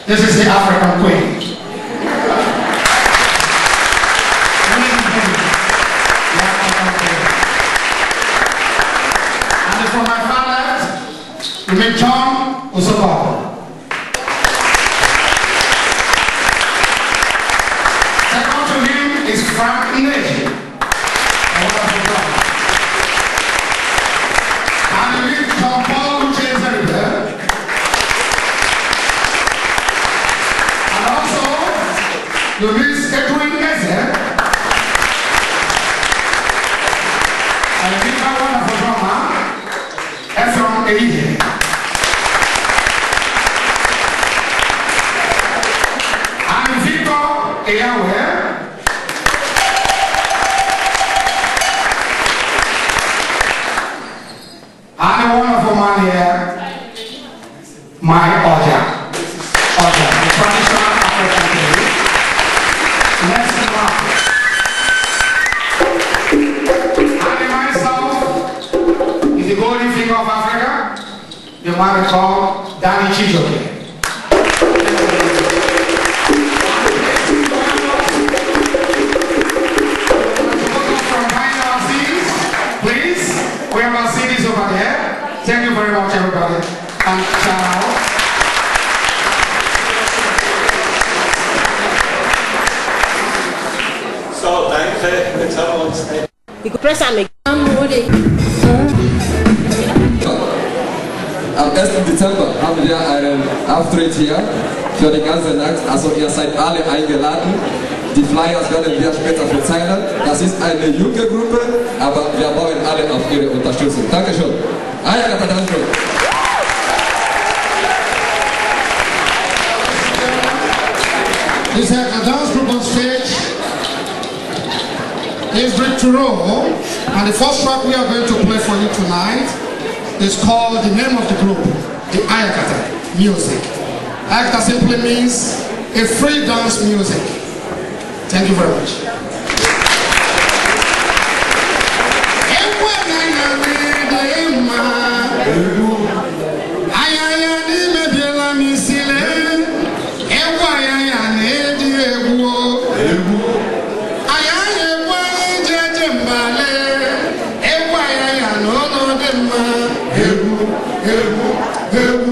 This is the African Queen. And from my father, we meet John Usoka. Second to him is Frank Nage. And we meet John Paul Uchezeribe. And also, you meet Edwin Eze. And we meet one of the drummer, Ephraim Eide. And Victor Eyawe. And a wonderful man here, my Oja. Oja, the traditional African day. Let's laugh. And myself is the golden finger of Africa, the man we call Danny Chijoke. From behind our scenes, please, we have our CDs over there. Thank you very much, everybody. And ciao. So, danke. Jetzt haben wir uns nicht. You could press on me. Am 1. Dezember haben wir einen Auftritt hier für die ganze Nacht. Also ihr seid alle eingeladen. Die Flyers werden wir später verteilen. Das ist eine junge Gruppe, aber wir bauen alle auf ihre Unterstützung. Dankeschön. Ayakata, danke. This is a dance group on stage. Is ready to roll, and the first track we are going to play for you tonight is called the name of the group, the Ayakata music. Ayakata simply means a free dance music. Thank you very much. Egwu